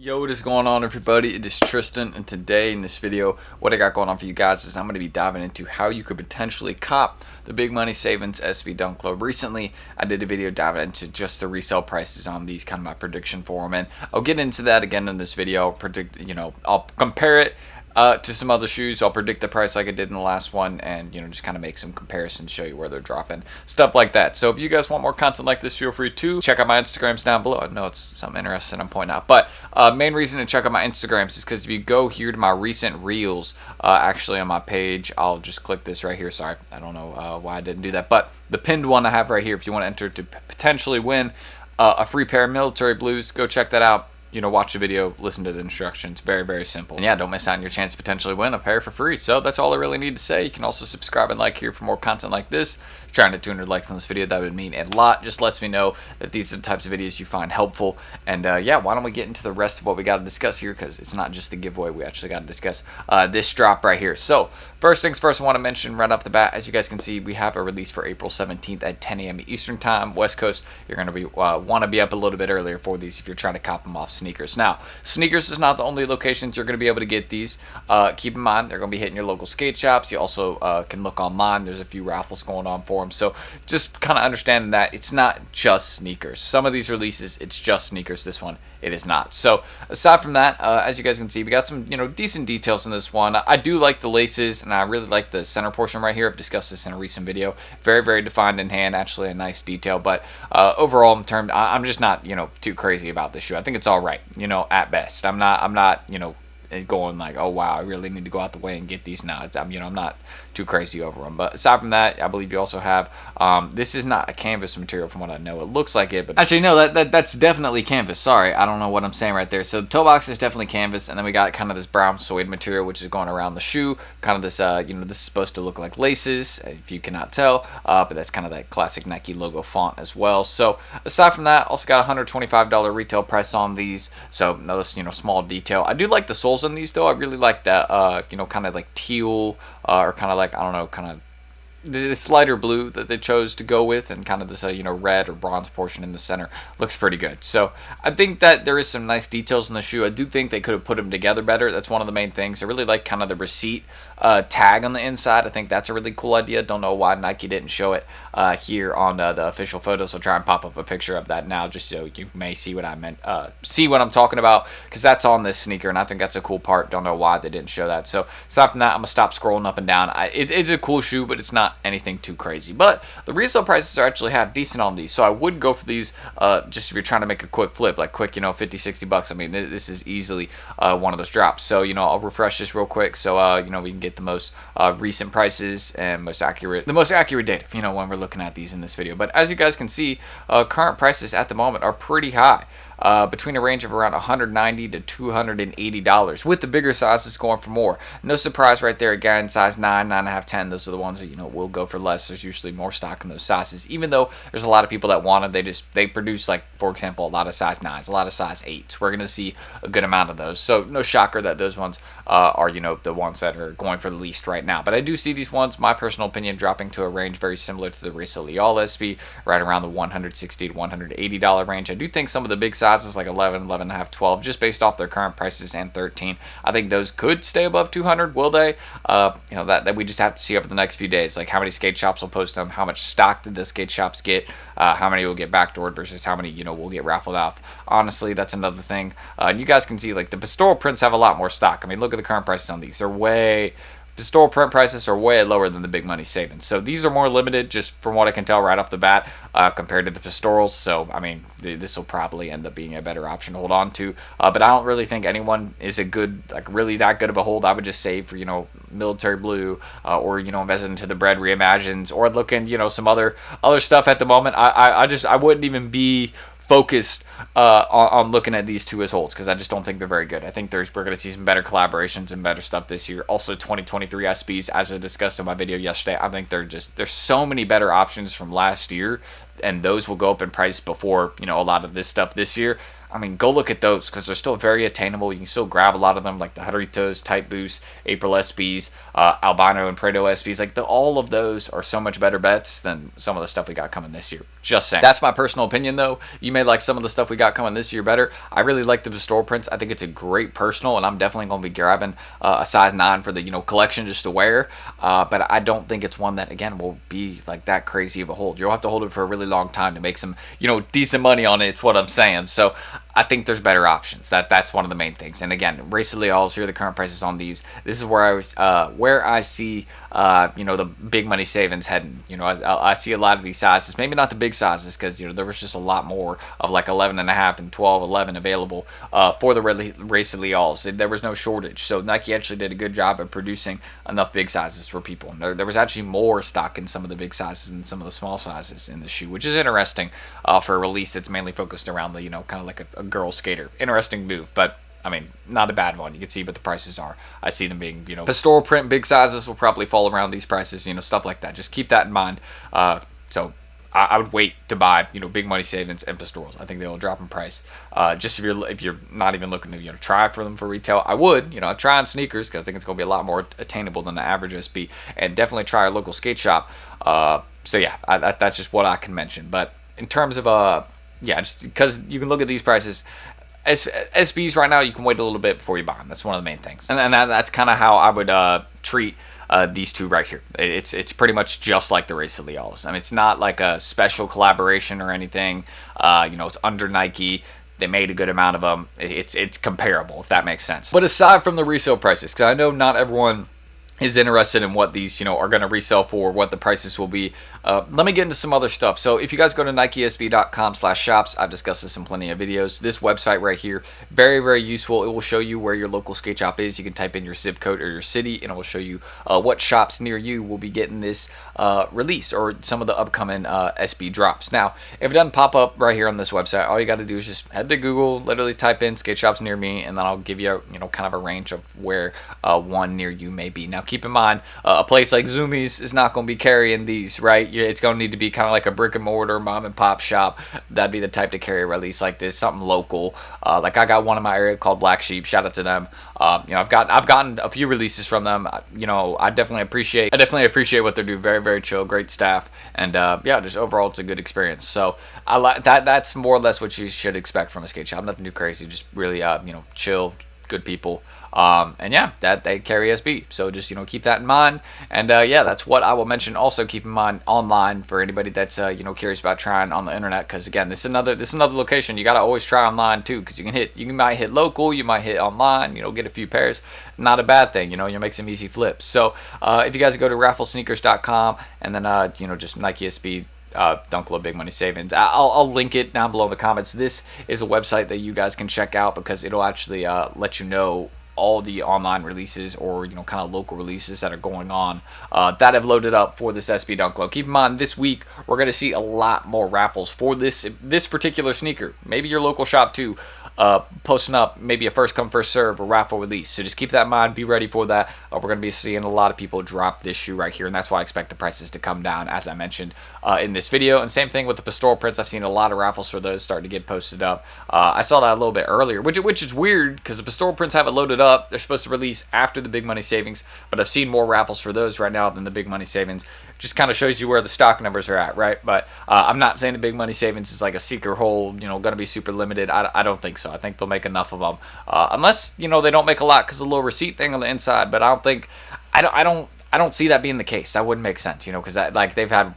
Yo, what is going on, everybody? It is Tristan, and today in this video, what I got going on for you guys is I'm going to be diving into how you could potentially cop the Big Money Savings SB Dunk Low. Recently, I did a video diving into just the resale prices on these, kind of my prediction for them, and I'll get into that again in this video. I'll compare it to some other shoes. I'll predict the price like I did in the last one, and just kind of make some comparisons, show you where they're dropping, stuff like that. So if you guys want more content like this, feel free to check out my Instagrams down below. I know it's something interesting I'm pointing out, but main reason to check out my Instagrams is because if you go here to my recent reels, actually on my page, I'll just click this right here. Sorry, I don't know why I didn't do that, but the pinned one I have right here, if you want to enter to potentially win a free pair of military blues, go check that out. Watch the video, listen to the instructions. Very, very simple. And yeah, don't miss out on your chance to potentially win a pair for free. So that's all I really need to say. You can also subscribe and like here for more content like this. Trying to 200 likes on this video, that would mean a lot. Just lets me know that these are the types of videos you find helpful. And yeah, why don't we get into the rest of what we got to discuss here, because it's not just the giveaway. We actually got to discuss this drop right here. So first things first, I want to mention right off the bat, as you guys can see, we have a release for April 17th at 10 a.m. Eastern time, West Coast. You're going to be want to be up a little bit earlier for these if you're trying to cop them off Snkrs. Now, Snkrs is not the only locations you're going to be able to get these. Keep in mind, they're going to be hitting your local skate shops. You also can look online. There's a few raffles going on for them. So just kind of understanding that it's not just Snkrs. Some of these releases, it's just Snkrs. This one, it is not. So aside from that, as you guys can see, we got some decent details in this one. I do like the laces, and I really like the center portion right here. I've discussed this in a recent video. Very, very defined in hand. Actually, a nice detail. But overall, I'm just not too crazy about this shoe. I think it's all right. At best. I'm not going like, oh wow, I really need to go out the way and get these now. I'm not too crazy over them. But aside from that, I believe you also have this is not a canvas material from what I know. It looks like it, but actually no, that's definitely canvas. Sorry, I don't know what I'm saying right there. So the toe box is definitely canvas, and then we got kind of this brown suede material which is going around the shoe. Kind of this this is supposed to look like laces, if you cannot tell, but that's kind of that classic Nike logo font as well. So aside from that, also got a $125 retail price on these. So notice small detail. I do like the soles on these though. I really like that kind of like teal or kind of like, I don't know, kind of this lighter blue that they chose to go with, and kind of this red or bronze portion in the center looks pretty good. So I think that there is some nice details in the shoe. I do think they could have put them together better. That's one of the main things. I really like kind of the receipt tag on the inside. I think that's a really cool idea. Don't know why Nike didn't show it here on the official photos. I'll try and pop up a picture of that now, just so you may see what I meant, see what I'm talking about, because that's on this sneaker, and I think that's a cool part. Don't know why they didn't show that. So aside from that, I'm gonna stop scrolling up and down. It's a cool shoe, but it's not anything too crazy. But the resale prices are actually half decent on these, so I would go for these just if you're trying to make a quick flip, like quick 50-60 bucks. I mean, this is easily one of those drops. So I'll refresh this real quick, so we can get the most recent prices and the most accurate data when we're looking at these in this video. But as you guys can see, current prices at the moment are pretty high, between a range of around $190 to $280, with the bigger sizes going for more. No surprise right there. Again, size 9, 9.5, 10, those are the ones that will go for less. There's usually more stock in those sizes, even though there's a lot of people that want them. They produce, like, for example, a lot of size 9s, a lot of size 8s. We're going to see a good amount of those, so no shocker that those ones are the ones that are going for the least right now. But I do see these ones, my personal opinion, dropping to a range very similar to the Resell SB, right around the $160 to $180 range. I do think some of the big sizes like 11, 11.5, 12, just based off their current prices, and 13, I think those could stay above 200. Will they? That we just have to see over the next few days, like how many skate shops will post them, how much stock did the skate shops get, how many will get backdoored versus how many will get raffled off. Honestly, that's another thing. And you guys can see, like, the pastoral prints have a lot more stock. I mean, look at the current prices on these. The store print prices are way lower than the Big Money Savings. So these are more limited, just from what I can tell right off the bat, compared to the pastorals. So, I mean, this will probably end up being a better option to hold on to. But I don't really think anyone is really that good of a hold. I would just save for, military blue, or, invest into the bread reimagines, or look in, some other stuff at the moment. I wouldn't even be focused on looking at these two as holds, because I just don't think they're very good. I think we're going to see some better collaborations and better stuff this year. Also, 2023 SBs, as I discussed in my video yesterday, I think there's so many better options from last year, and those will go up in price before a lot of this stuff this year. I mean, go look at those because they're still very attainable. You can still grab a lot of them, like the Hadritos, Type Boost, April SBs, Albino and Prado SBs. Like all of those are so much better bets than some of the stuff we got coming this year. Just saying. That's my personal opinion, though. You may like some of the stuff we got coming this year better. I really like the Pastoral prints. I think it's a great personal, and I'm definitely going to be grabbing a size 9 for the collection just to wear. But I don't think it's one that, again, will be like that crazy of a hold. You'll have to hold it for a really long time to make some decent money on it. It's what I'm saying. So I think there's better options. That's one of the main things. And again, Resell, here are the current prices on these. This is where I see the big money savings heading. I see a lot of these sizes, maybe not the big sizes, because there was just a lot more of like 11.5 and 12, 11 available for the Resell. There was no shortage, so Nike actually did a good job of producing enough big sizes for people. There was actually more stock in some of the big sizes than some of the small sizes in the shoe, which is interesting for a release that's mainly focused around the kind of like a girl skater. Interesting move, but I mean, not a bad one. You can see what the prices are. I see them being, pastoral print big sizes will probably fall around these prices, stuff like that. Just keep that in mind. So I would wait to buy, big money savings and pastorals. I think they will drop in price. Just if you're not even looking to try for them for retail, I would I'd try on Snkrs because I think it's going to be a lot more attainable than the average SB, and definitely try a local skate shop. So yeah, that's just what I can mention. But in terms of just because you can look at these prices. SBs right now, you can wait a little bit before you buy them. That's one of the main things, and that's kind of how I would treat these two right here. It's pretty much just like the Resell. I mean, it's not like a special collaboration or anything. It's under Nike. They made a good amount of them. It's comparable, if that makes sense. But aside from the resale prices, because I know not everyone is interested in what these are going to resell for, what the prices will be. Let me get into some other stuff. So if you guys go to NikeSB.com/shops, I've discussed this in plenty of videos. This website right here, very, very useful. It will show you where your local skate shop is. You can type in your zip code or your city, and it will show you what shops near you will be getting this release or some of the upcoming SB drops. Now, if it doesn't pop up right here on this website, all you got to do is just head to Google, literally type in skate shops near me, and then I'll give you kind of a range of where one near you may be. Now, keep in mind, a place like Zoomies is not going to be carrying these, right? It's going to need to be kind of like a brick and mortar mom and pop shop. That'd be the type to carry a release like this, something local. Like I got one in my area called Black Sheep. Shout out to them. I've gotten a few releases from them. I definitely appreciate what they do. Very, very chill, great staff, and just overall it's a good experience. So I like that. That's more or less what you should expect from a skate shop. Nothing too crazy, just really chill, good people. And yeah, that they carry SB, so just keep that in mind. And that's what I will mention. Also keep in mind online for anybody that's curious about trying on the internet, because again, this is another location you got to always try online too, because you might hit local, you might hit online, get a few pairs. Not a bad thing, you'll make some easy flips. So if you guys go to rafflesneakers.com and then just Nike SB Dunk Low Big Money Savings, I'll link it down below in the comments. This is a website that you guys can check out because it'll actually let you know all the online releases or kind of local releases that are going on that have loaded up for this SB Dunk Low. Keep in mind, this week we're going to see a lot more raffles for this particular sneaker. Maybe your local shop too, posting up maybe a first come first serve or raffle release. So just keep that in mind, be ready for that. We're going to be seeing a lot of people drop this shoe right here, and that's why I expect the prices to come down, as I mentioned in this video. And same thing with the pastoral prints. I've seen a lot of raffles for those starting to get posted up. I saw that a little bit earlier, which is weird because the pastoral prints have it loaded up. They're supposed to release after the big money savings, but I've seen more raffles for those right now than the big money savings. Just kind of shows you where the stock numbers are at, right? But I'm not saying the big money savings is like a secret hole, going to be super limited. I don't think so. I think they'll make enough of them, unless they don't make a lot because of the little receipt thing on the inside. But I don't see that being the case. That wouldn't make sense, because like they've had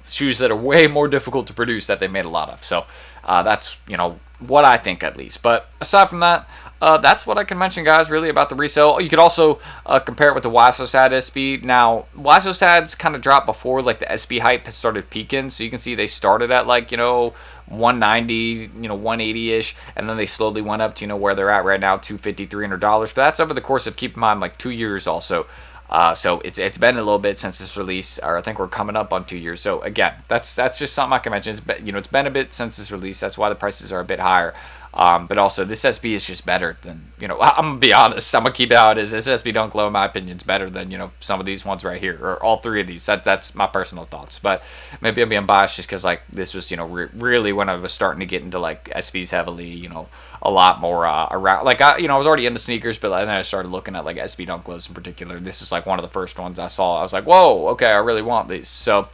shoes that are way more difficult to produce that they made a lot of. So that's what I think at least. But aside from that, that's what I can mention, guys, really about the resale. You could also compare it with the Wasosad SB. Now, Wasosads kind of dropped before like the SB hype has started peaking. So you can see they started at like 190, 180-ish, and then they slowly went up to where they're at right now, $250, $300. But that's over the course of, keep in mind, like 2 years also. So it's been a little bit since this release, or I think we're coming up on 2 years. So again, that's just something I can mention. It's been a bit since this release. That's why the prices are a bit higher. But also, this SB is just better than, you know, I'm going to be honest. I'm going to keep it how it is. This SB Dunk Low, in my opinion, is better than, you know, some of these ones right here, or all three of these. That's my personal thoughts. But maybe I'm being biased just because, like, this was, you know, really when I was starting to get into, like, SBs heavily, you know, a lot more around. Like, I was already into sneakers, but then I started looking at, like, SB Dunk Lows in particular. This was, like, one of the first ones I saw. I was like, whoa, okay, I really want these. So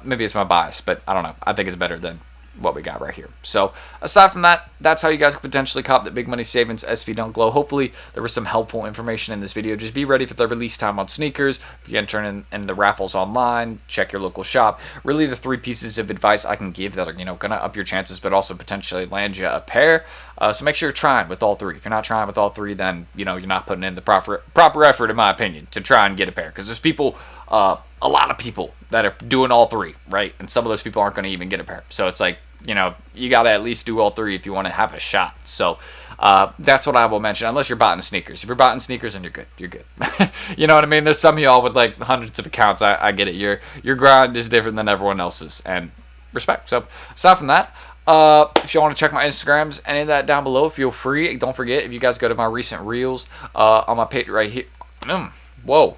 maybe it's my bias, but I don't know. I think it's better than what we got right here. So aside from that, that's how you guys could potentially cop the Big Money Savings SB Dunk Low. Hopefully there was some helpful information in this video. Just be ready for the release time on Snkrs. If you enter in the raffles online, check your local shop. Really the three pieces of advice I can give that are, you know, gonna up your chances, but also potentially land you a pair. So make sure you're trying with all three. If you're not trying with all three, then, you know, you're not putting in the proper effort, in my opinion, to try and get a pair. Because there's people, a lot of people that are doing all three, right? And some of those people aren't going to even get a pair. So it's like, you know, you got to at least do all three if you want to have a shot. So that's what I will mention, unless you're buying sneakers. If you're buying sneakers, then you're good. You're good. You know what I mean? There's some of y'all with like hundreds of accounts. I get it. Your grind is different than everyone else's, and respect. So aside from that, if you want to check my Instagrams, any of that down below, feel free. Don't forget, if you guys go to my recent reels on my page right here. Whoa.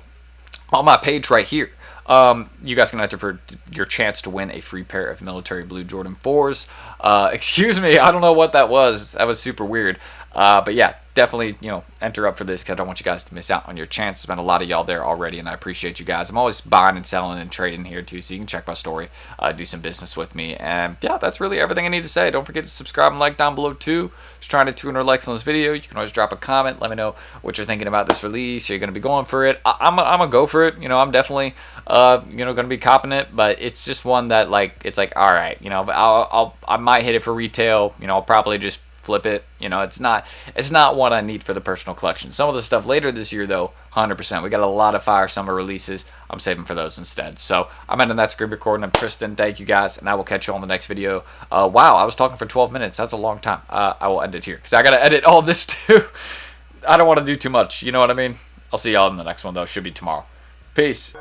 On my page right here. You guys can enter for your chance to win a free pair of military blue Jordan 4s. Excuse me, I don't know what that was. That was super weird. But yeah, definitely, you know, enter up for this because I don't want you guys to miss out on your chance. There's been a lot of y'all there already, and I appreciate you guys. I'm always buying and selling and trading here too, so you can check my story, do some business with me. And yeah, that's really everything I need to say. Don't forget to subscribe and like down below too. Just trying to 200 likes on this video. You can always drop a comment. Let me know what you're thinking about this release. Are you going to be going for it? I'm gonna go for it. You know, I'm definitely you know, going to be copping it, but it's just one that, like, it's like, all right, you know, I might hit it for retail. You know, I'll probably just flip it. You know, it's not what I need for the personal collection. Some of the stuff later this year, though, 100%. We got a lot of fire summer releases. I'm saving for those instead. So I'm ending that screen recording. I'm Tristan. Thank you guys, and I will catch you on the next video. Wow, I was talking for 12 minutes. That's a long time. I will end it here because I got to edit all this too. I don't want to do too much. You know what I mean? I'll see y'all in the next one, though. Should be tomorrow. Peace.